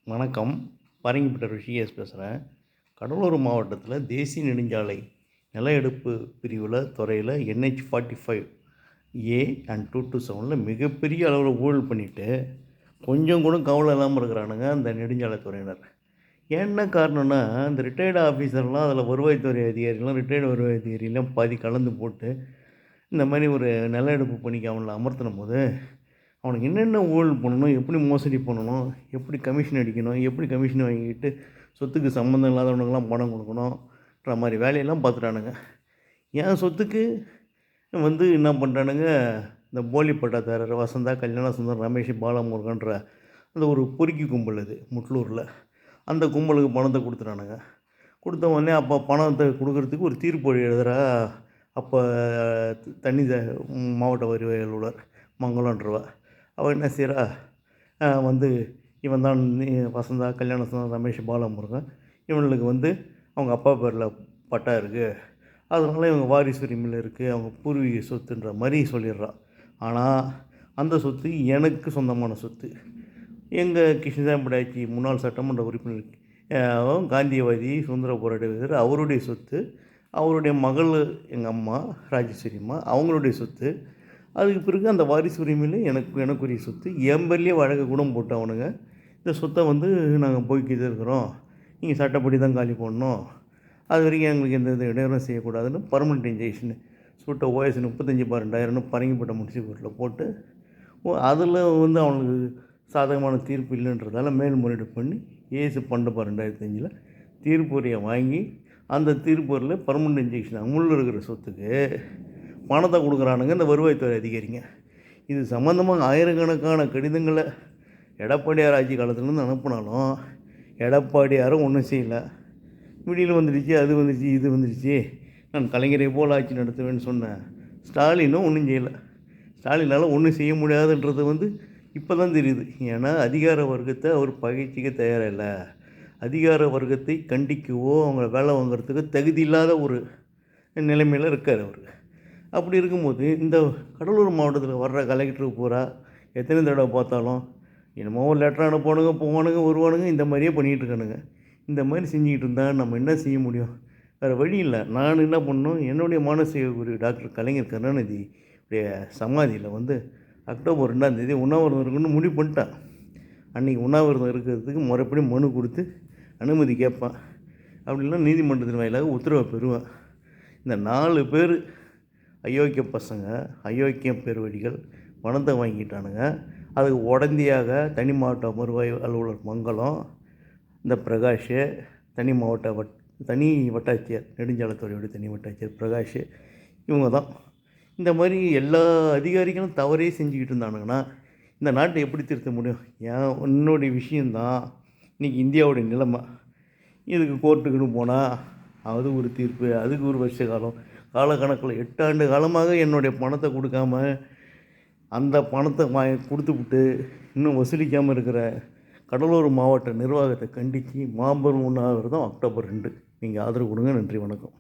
வணக்கம். பரங்கிப்பட்ட ரிஷிகேஷ் பேசுகிறேன். கடலூர் மாவட்டத்தில் தேசிய நெடுஞ்சாலை நில எடுப்பு பிரிவில் துறையில் NH-45 ஏ அண்ட் 227 மிகப்பெரிய அளவில் ஊழல் பண்ணிவிட்டு கொஞ்சம் கூட கவலை இல்லாமல் இருக்கிறானுங்க அந்த நெடுஞ்சாலை துறையினர். என்ன காரணம்னா, இந்த ரிட்டையர்டு ஆஃபீஸர்லாம் அதில் வருவாய்த்துறை அதிகாரிலாம் ரிட்டையர்டு வருவாய் அதிகாரிலாம் பாதி கலந்து போட்டு இந்த மாதிரி ஒரு நில எடுப்பு பணிக்கு அவங்கள அமர்த்தின போது அவனுக்கு என்னென்ன ஊழல் பண்ணணும், எப்படி மோசடி பண்ணணும், எப்படி கமிஷன் அடிக்கணும், எப்படி கமிஷன் வாங்கிட்டு சொத்துக்கு சம்மந்தம் இல்லாதவனுக்கெல்லாம் பணம் கொடுக்கணுன்ற மாதிரி வேலையெல்லாம் பார்த்துட்டானுங்க. என் சொத்துக்கு என்ன பண்ணுறானுங்க, இந்த போலி பட்டாதாரர் வசந்தா, கல்யாண சுந்தரம், ரமேஷ், பாலமுருகன்ற அந்த ஒரு பொறுக்கி கும்பல் இது முட்லூரில். அந்த கும்பலுக்கு பணத்தை கொடுத்துட்டானுங்க. கொடுத்த உடனே அப்போ பணத்தை கொடுக்குறதுக்கு ஒரு தீர்ப்பு எழுதுகிறா அப்போ தண்ணி மாவட்ட வருவாய் அலுவலர் மங்களன்றவா. அவள் என்ன செய்கிறா, இவன் தான் வசந்தா, கல்யாண சுந்தரம், ரமேஷ், பாலமுருகன் இவனுக்கு அவங்க அப்பா பேரில் பட்டா இருக்குது, அதனால இவங்க வாரிசு உரிமையில் இருக்குது, அவங்க பூர்வீக சொத்துன்ற மாதிரி சொல்லிடுறான். ஆனால் அந்த சொத்து எனக்கு சொந்தமான சொத்து. எங்கள் கிருஷ்ணசாமிடாச்சி முன்னாள் சட்டமன்ற உறுப்பினர் காந்தியவாதி சுதந்திர போராட்ட வீரர் அவருடைய சொத்து, அவருடைய மகள் எங்கள் அம்மா ராஜேஸ்வரிம்மா அவங்களுடைய சொத்து. அதுக்கு பிறகு அந்த வாரிசு உரிமையில் எனக்குரிய சொத்து என் பேர்லேயே வழக்கு கூட போட்டு அவனுங்க இந்த சொத்தை நாங்கள் போய்க்கிட்டு இருக்கிறோம், நீங்கள் சட்டப்படி தான் காலி பண்ணணும், அது வரைக்கும் எங்களுக்கு எந்த இடையூறும் செய்யக்கூடாதுன்னு பர்மனெண்ட் இன்ஜெக்ஷன் சுட்ட OS 35/2000 பரங்கிப்பட்ட முனிசிபலில் போட்டு அதில் அவனுக்கு சாதகமான தீர்ப்பு இல்லைன்றதால மேல்முறையீடு பண்ணி ஏசு 12/2005 தீர்ப்புரையை வாங்கி அந்த தீர்ப்புரையில் பர்மனெண்ட் இன்ஜெக்ஷன் அமுலில் இருக்கிற சொத்துக்கு பணத்தை கொடுக்குறானுங்க இந்த வருவாய்த்துறை அதிகாரிங்க. இது சம்மந்தமாக ஆயிரக்கணக்கான கடிதங்களை எடப்பாடியார் ஆட்சி காலத்துலேருந்து அனுப்பினாலும் எடப்பாடியாரும் ஒன்றும் செய்யலை. விடியில் வந்துடுச்சு, அது வந்துடுச்சு, இது வந்துடுச்சு, நான் கலைஞரை போல் ஆட்சி நடத்துவேன்னு சொன்னேன். ஸ்டாலினும் ஒன்றும் செய்யலை. ஸ்டாலினால் ஒன்றும் செய்ய முடியாதுன்றது இப்போ தான் தெரியுது. ஏன்னா அதிகார வர்க்கத்தை அவர் பகைச்சிக்க தயாரில்லை. அதிகார வர்க்கத்தை கண்டிக்கவோ அவங்கள வேலை வாங்குறதுக்கு தகுதி இல்லாத ஒரு நிலைமையில் இருக்கார் அவர். அப்படி இருக்கும்போது இந்த கடலூர் மாவட்டத்தில் வர்ற கலெக்டருக்கு பூரா எத்தனை தடவை பார்த்தாலும் என்னமோ ஒரு லெட்டர் அனுப்புவானுங்க, போவானுங்க, வருவானுங்க, இந்த மாதிரியே பண்ணிகிட்டு இருக்கானுங்க. இந்த மாதிரி செஞ்சுக்கிட்டு இருந்தால் நம்ம என்ன செய்ய முடியும்? வேறு வழி இல்லை. நான் என்ன பண்ணணும், என்னுடைய மானசீக குரு டாக்டர் கலைஞர் கருணாநிதி உடைய சமாதியில் அக்டோபர் 2 உண்ணாவிரதம் இருக்குன்னு முடிவு பண்ணிட்டான். அன்றைக்கி உண்ணாவிரதம் இருக்கிறதுக்கு முறைப்படி மனு கொடுத்து அனுமதி கேட்பான். அப்படிலாம் நீதிமன்றத்தின் வாயிலாக உத்தரவை பெறுவேன். இந்த 4 பேர் அயோக்கிய பசங்க, அயோக்கிய பெருவடிகள் பணத்தை வாங்கிட்டானுங்க. அதுக்கு உடந்தையாக தனி மாவட்ட வருவாய் அலுவலர் மங்களம், இந்த பிரகாஷ், தனி வட்டாட்சியர் நெடுஞ்சாலைத்துறையோட தனி வட்டாட்சியர் பிரகாஷ், இவங்க தான். இந்த மாதிரி எல்லா அதிகாரிகளும் தவறே செஞ்சுக்கிட்டு இருந்தானுங்கன்னா இந்த நாட்டை எப்படி திருத்த முடியும்? என்னுடைய விஷயந்தான் இன்றைக்கி இந்தியாவுடைய நிலைமை. இதுக்கு கோர்ட்டுக்குன்னு போனால் அது ஒரு தீர்ப்பு, அதுக்கு ஒரு வருஷ காலக்கணக்கில் 8 ஆண்டு காலமாக என்னுடைய பணத்தை கொடுக்காம அந்த பணத்தை கொடுத்துவிட்டு இன்னும் வசூலிக்காமல் இருக்கிற கடலூர் மாவட்ட நிர்வாகத்தை கண்டித்து மாபெரும் உண்ணாவிரதம் அக்டோபர் 2 நீங்கள் ஆதரவு கொடுங்க. நன்றி, வணக்கம்.